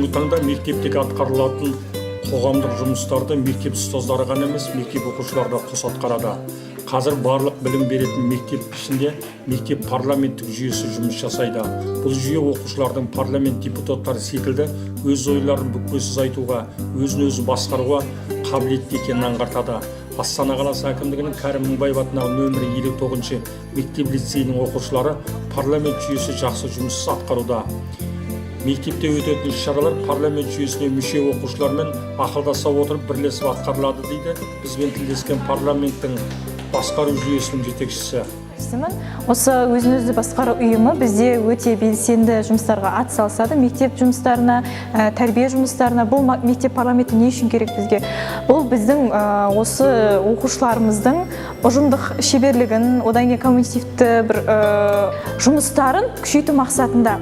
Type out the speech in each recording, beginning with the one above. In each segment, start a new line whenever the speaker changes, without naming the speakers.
Бүгінгі таңда мектептегі атқарылатын қоғамдық жұмыстарды мектеп ұстаздары ғана емес, мектеп оқушылары да қоса атқарады. Қазір барлық білім беретін мектеп ішінде мектеп парламенттік жүйесі жұмыс жасайды. Бұл жүйе оқушылардың парламент депутаттары секілді өз ойларын бүкпесіз айтуға, өзін-өзі басқаруға қабілетті екенін аңғартады. Астана қаласы әкімдігінің Кәрім Мыңбаев атындағы нөмірі 59 мектеп лицейінің оқушылары парламент жүйесі жақсы жұмыс атқаруда. Мектепте өтетін іс-шаралар парламент жүйесіне мүше оқушылармен ақылдаса отырып бірлесіп атқарылады дейді бізбен тілдескен парламенттің басқару жүйесінің жетекшісі.
Осы өзін-өзі басқару ұйымы бізде өте белсенді жұмыстарға атсалысады. Мектеп жұмыстарына, тәрбие жұмыстарына. Бұл мектеп парламенті не үшін керек бізге? Бұл біздің осы оқушыларымыздың ұжымдық шеберлігін, одан кейін коммуникативті бір жұмыстарын күшейту мақсатында.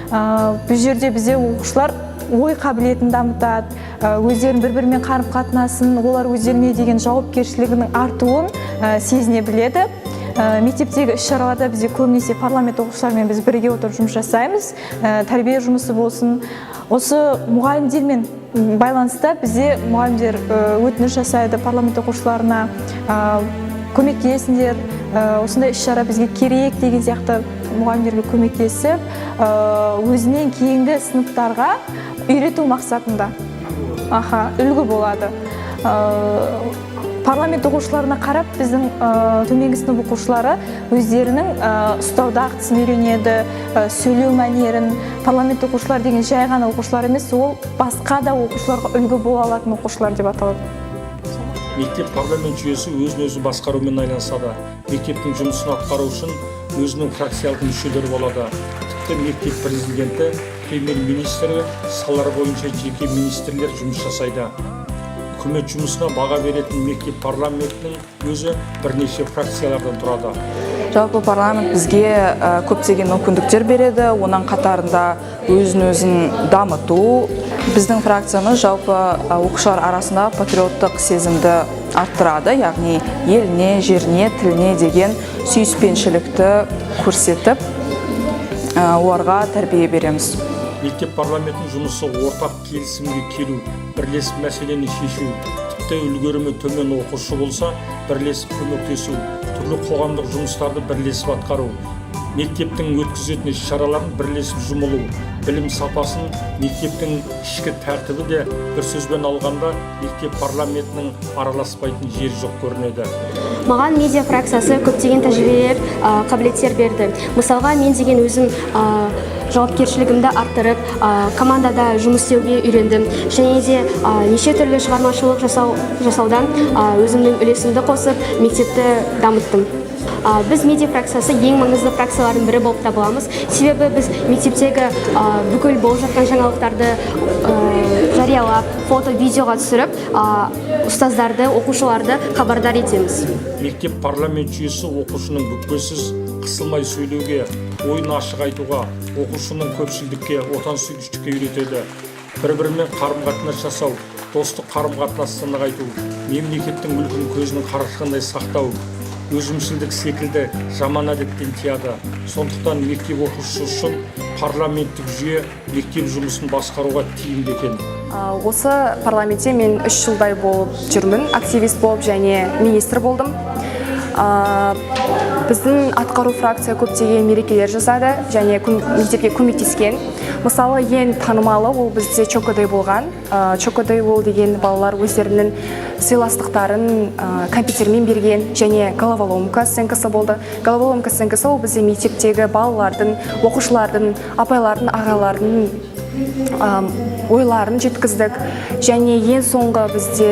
Бұл жерде бізде оқушылар ой қабілетін дамытады, өздерін бір-бірімен қарым-қатынасын, олар өздеріне деген жауапкершілігінің артуын сезіне біледі. Мектептегі іс-шараларда бізде көбінесе парламент оқушыларымен біз бірге отырып жұмыс жасаймыз. Тәрбие жұмысы болсын. Осы мұғалімдермен байланыста бізде мұғалімдер өтініш жасайды парламент оқушыларына, көмектесіңдер, осындай іс-шара бізге керек деген сияқты мұғалімдерге көмектесіп, өзінен кейінгі сыныптарға үйрету мақсатында үлгі болады. Парламент оқушыларына қарап, біздің төменгі сынып оқушылары өздерінің ұстау дағдысын үйренеді, сөйлеу мәнерін. Парламент оқушылар деген жай ғана оқушылар емес, ол басқа да оқушыларға үлгі бола алатын оқушылар деп аталады.
Мектеп парламент жүйесі өзін-өзі басқарумен айланысады. Мектептің жұмысын атқару үшін өзінің фракциялық мүшелері болады. Тіпті мектеп президенті, премьер-министрі, салалар бойынша жеке министрлер жұмыс жасайды. Үкімет жұмысына баға беретін мектеп парламентінің өзі бірнеше фракциялардан тұрады.
Жалпы парламент бізге көптеген мүмкіндіктер береді, оның қатарында өзін-өзін дамыту. Біздің фракциямыз жалпы оқушылар арасында патриоттық сезімді арттырады, яғни еліне, жеріне, тіліне деген сүйіспеншілікті көрсетіп, оларға тәрбие береміз.
Мектеп парламентінің жұмысы ортақ келісімге келу, бірлесіп мәселені шешу, тіпті үлгерімі төмен оқушы болса, бірлесіп көмектесу, түрлі қоғамдық жұмыстарды бірлесіп атқару, мектептің өткізетін іс-шараларын бірлесіп жұмылу, білім сапасын, мектептің ішкі тәртібі де бір сөзбен алғанда мектеп парламентінің араласпайтын жері жоқ көрінеді.
Маған медиа фракциясы көптеген тәжірибелер, қабілеттер берді. Мысалға, мен деген өзім жауапкершілігімді арттырып, командада жұмыс істеуге үйрендім. Және де неше түрлі шығармашылық жасаудан өзімнің үлесімді қосып, мектепті дамыттым. Біз медиа фракциясы ең маңызды фракциялардың бірі болып табыламыз. Себебі біз мектептегі бүкіл болып жатқан жаңалықтарды жариялап, фото, видеоға түсіріп, ұстаздарды, оқушыларды хабардар етеміз.
Мектеп парламент жүйесі оқушының бүкпесіз қысылмай сөйлеуге, ойын ашық айтуға, оқушының көпшілдікке, отансүйгіштікке үйретеді. Бір-бірімен қарым-қатынас жасау, достық қарым-қатынасты нығайту, мемлекеттің мүлкін көзінің қарашығындай сақтау, өзімшілдік секілді жаман әдеттен тияды. Сондықтан мектеп оқушысы үшін парламенттік жүйе мектеп жұмысын басқаруға тиімді екен.
Осы парламентте мен 3 жылдай болып жүрмін, активист болып және министр болдым. Біздің атқару фракция көптеген мерекелер жасады және мектепке көмектескен. Мысалы, ең танымалы ол бізде Чокодей болған. Чокодей ол деген балалар өздерінің сыйластықтарын компьютермен берген және головоломка сценкасы болды. Головоломка сценкасы ол бізде мектептегі балалардың, оқушылардың, апайлардың, ағалардың ойларын жеткіздік. Және ең соңғы бізде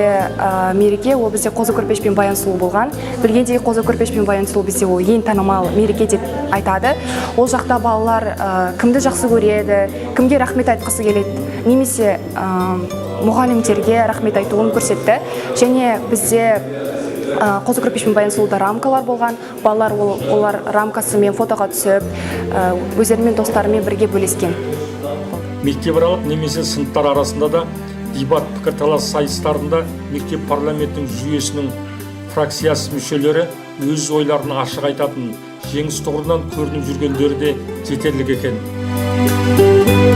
мереке ол бізде Қозы Көрпеш пен Баян Сұлу болған. Білгендей Қозы Көрпеш пен Баян Сұлу бізде ол ең танымал мереке деп айтады. Ол жақта балалар кімді жақсы көреді, кімге рахмет айтқысы келеді, немесе мұғалімдерге рахмет айтуын көрсетті. Және бізде Қозы Көрпеш пен Баян Сұлуда рамкалар болған. Балалар олар рамкасымен фотоға түсіп, өздерімен достарымен бірге бөлескен.
Мектепаралық немесе сыныптар арасында да дебат пікірталас сайыстарында мектеп парламенттің жүйесінің фракциясы мүшелері өз ойларын ашық айтатын, жеңіс тұғырынан көрініп жүргендері де жетерлік екен.